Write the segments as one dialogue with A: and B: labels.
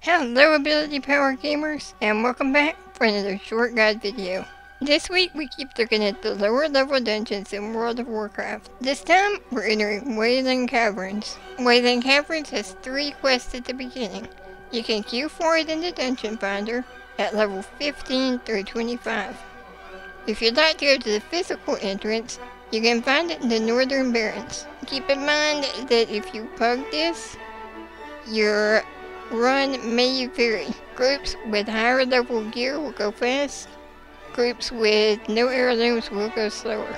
A: Hello Ability Power Gamers, and welcome back for another short guide video. This week we keep looking at the lower level dungeons in World of Warcraft. This time we're entering Wailing Caverns. Wailing Caverns has 3 quests at the beginning. You can queue for it in the Dungeon Finder at level 15 through 25. If you'd like to go to the physical entrance, you can find it in the Northern Barrens. Keep in mind that if you bug this, your run may vary. Groups with higher level gear will go fast. Groups with no heirlooms will go slower.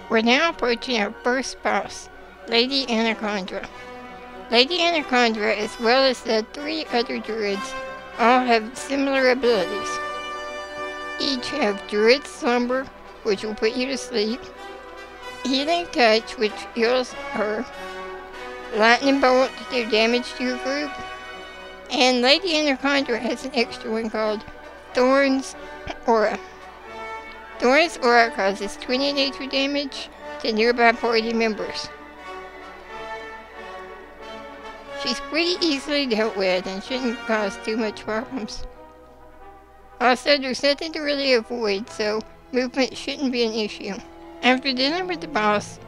A: We're now approaching our first boss, Lady Anacondra. Lady Anacondra, as well as the 3 other druids, all have similar abilities. Each have Druid Slumber, which will put you to sleep, Healing Touch, which heals her, Lightning Bolt to do damage to your group, and Lady Anacondra has an extra one called Thorns Aura. Thorns Aura causes 20 nature damage to nearby party members. She's pretty easily dealt with and shouldn't cause too much problems. Also, there's nothing to really avoid, so movement shouldn't be an issue. After dealing with the boss,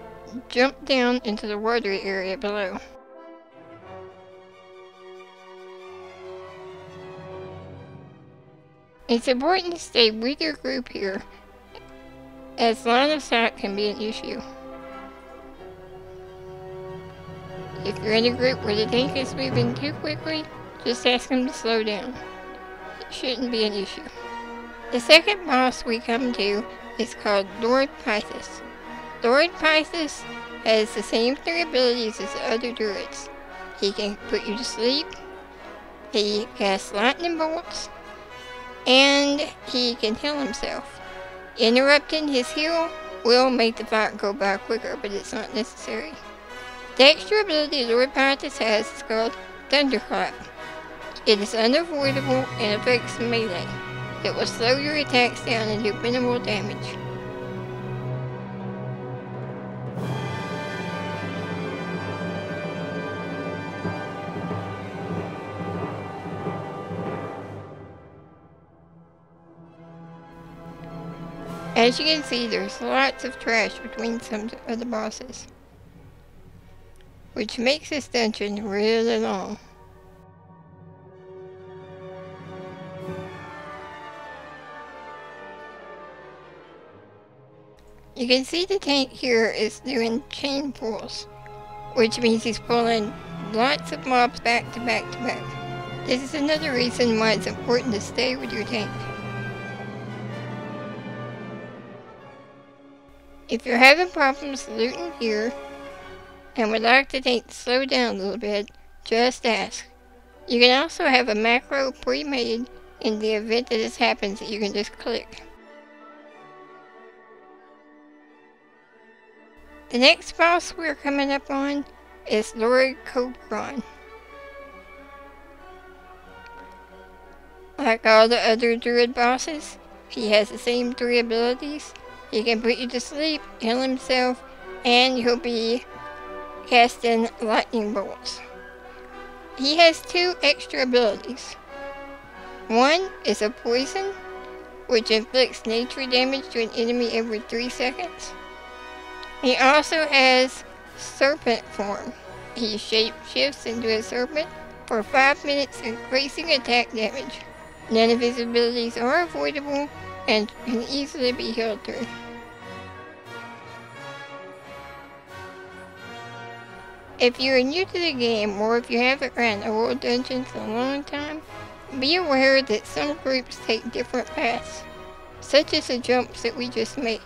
A: jump down into the water area below. It's important to stay with your group here, as line of sight can be an issue. If you're in a group where the tank is moving too quickly, just ask them to slow down. It shouldn't be an issue. The second boss we come to is called Lord Pythos. Lord Pythos has the same 3 abilities as the other druids. He can put you to sleep, he casts lightning bolts, and he can heal himself. Interrupting his heal will make the fight go by quicker, but it's not necessary. The extra ability Lord Pythos has is called Thunderclap. It is unavoidable and affects melee. It will slow your attacks down and do minimal damage. As you can see, there's lots of trash between some of the bosses, which makes this dungeon really long. You can see the tank here is doing chain pulls, which means he's pulling lots of mobs back to back to back. This is another reason why it's important to stay with your tank. If you're having problems looting here, and would like the tank to slow down a little bit, just ask. You can also have a macro pre-made in the event that this happens that you can just click. The next boss we're coming up on is Lord Cobron. Like all the other druid bosses, he has the same 3 abilities. He can put you to sleep, heal himself, and he'll be casting lightning bolts. He has 2 extra abilities. One is a poison, which inflicts nature damage to an enemy every 3 seconds. He also has serpent form. He shapeshifts into a serpent for 5 minutes, increasing attack damage. None of his abilities are avoidable and can easily be healed through. If you are new to the game, or if you haven't ran old dungeons in a long time, be aware that some groups take different paths, such as the jumps that we just made.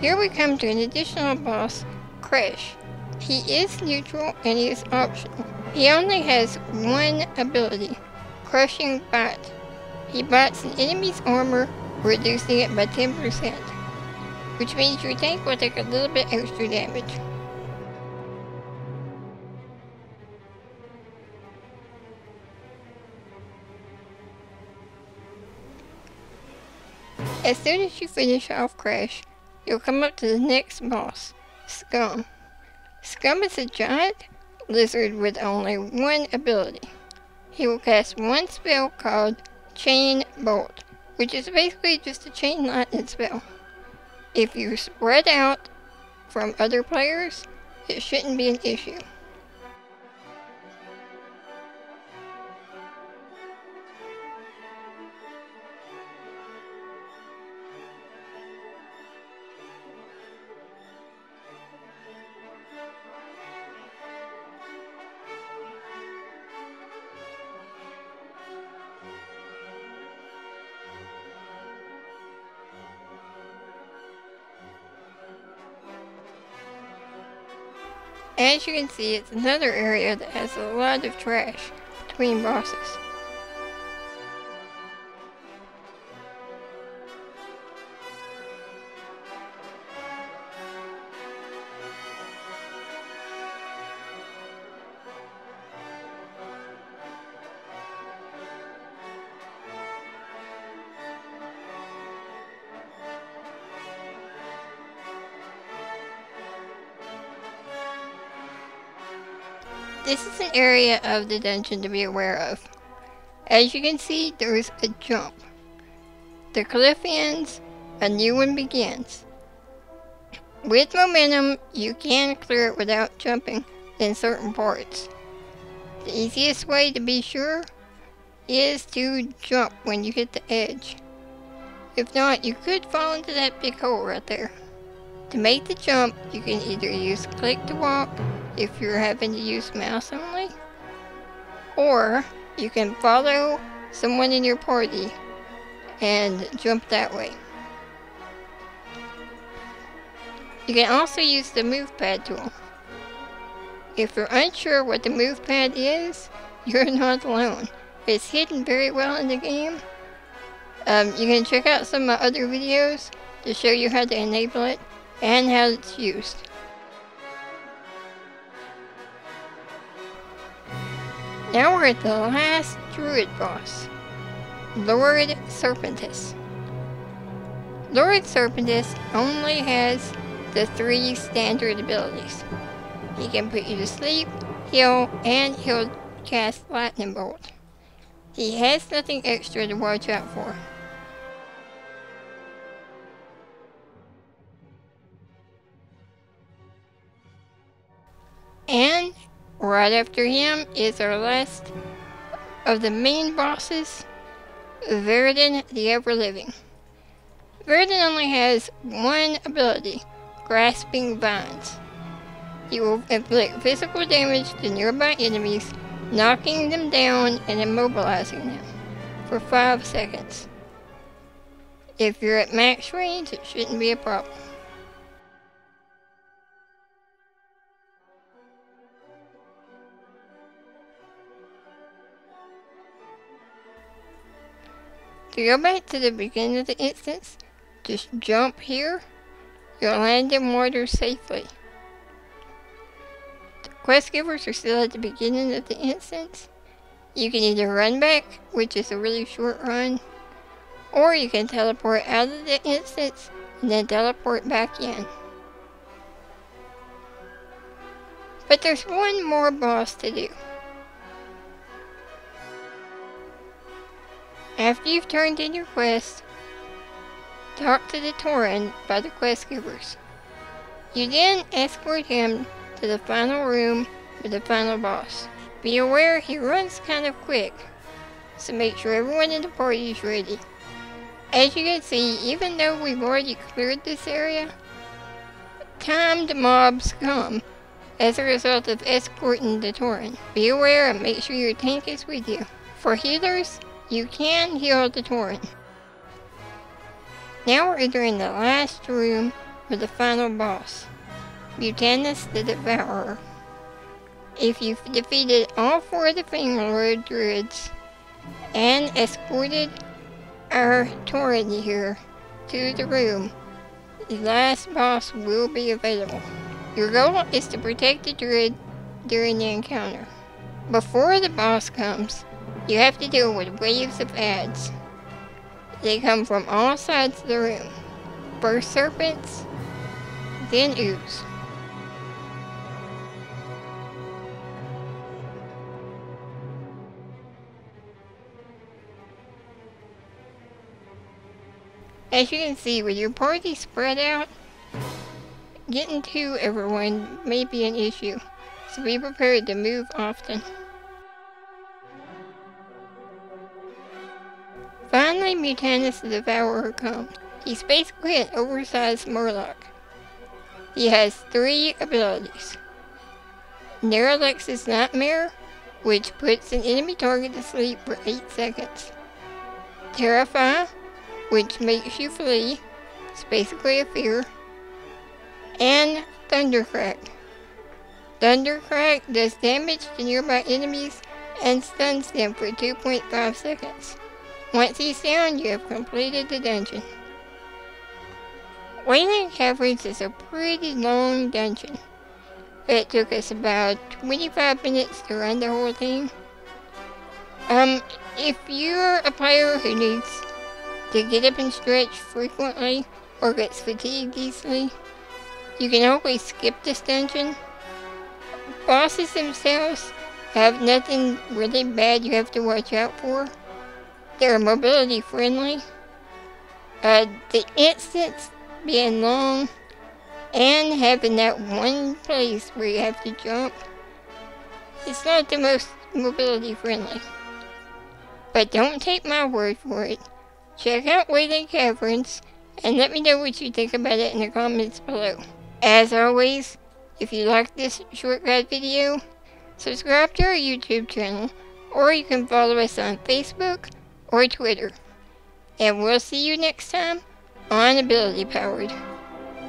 A: Here we come to an additional boss, Crash. He is neutral and he is optional. He only has one ability, Crushing Bite. He bites an enemy's armor, reducing it by 10%, which means your tank will take a little bit extra damage. As soon as you finish off Crash, you'll come up to the next boss, Scum. Scum is a giant lizard with only one ability. He will cast one spell called Chain Bolt, which is basically just a chain lightning spell. If you spread out from other players, it shouldn't be an issue. As you can see, it's another area that has a lot of trash between bosses. This is an area of the dungeon to be aware of. As you can see, there is a jump. The cliff ends, a new one begins. With momentum, you can clear it without jumping in certain parts. The easiest way to be sure is to jump when you hit the edge. If not, you could fall into that big hole right there. To make the jump, you can either use click to walk if you're having to use mouse only, or you can follow someone in your party and jump that way. You can also use the move pad tool. If you're unsure what the move pad is, you're not alone. It's hidden very well in the game. You can check out some of my other videos to show you how to enable it and how it's used. Now we're at the last druid boss, Lord Serpentis. Lord Serpentis only has the 3 standard abilities. He can put you to sleep, heal, and he'll cast Lightning Bolt. He has nothing extra to watch out for. And right after him is our last of the main bosses, Verdun the Ever-Living. Verdun only has one ability, Grasping Vines. He will inflict physical damage to nearby enemies, knocking them down and immobilizing them for 5 seconds. If you're at max range, it shouldn't be a problem. To go back to the beginning of the instance, just jump here. You'll land in water safely. The quest givers are still at the beginning of the instance. You can either run back, which is a really short run, or you can teleport out of the instance and then teleport back in. But there's one more boss to do. After you've turned in your quest, talk to the Tauren by the quest givers. You then escort him to the final room with the final boss. Be aware he runs kind of quick, so make sure everyone in the party is ready. As you can see, even though we've already cleared this area, timed mobs come as a result of escorting the Tauren. Be aware and make sure your tank is with you. For healers, you can heal the Tauren. Now we're entering the last room with the final boss, Mutanus the Devourer. If you've defeated all 4 of the Fanglord druids and escorted our torrent here to the room, the last boss will be available. Your goal is to protect the druid during the encounter. Before the boss comes, you have to deal with waves of ads. They come from all sides of the room. First serpents, then ooze. As you can see, with your party spread out, getting to everyone may be an issue, so be prepared to move often. Finally, Mutanus the Devourer comes. He's basically an oversized Murloc. He has 3 abilities. Neralex's Nightmare, which puts an enemy target to sleep for 8 seconds. Terrify, which makes you flee. It's basically a fear. And Thundercrack. Thundercrack does damage to nearby enemies and stuns them for 2.5 seconds. Once he's down, you have completed the dungeon. Wailing Caverns is a pretty long dungeon. It took us about 25 minutes to run the whole thing. If you're a player who needs to get up and stretch frequently or gets fatigued easily, you can always skip this dungeon. Bosses themselves have nothing really bad you have to watch out for. They're mobility friendly. The instance being long and having that one place where you have to jump, it's not the most mobility friendly. But don't take my word for it. Check out Wailing Caverns and let me know what you think about it in the comments below. As always, if you like this short guide video, subscribe to our YouTube channel, or you can follow us on Facebook or Twitter. And we'll see you next time on Ability Powered.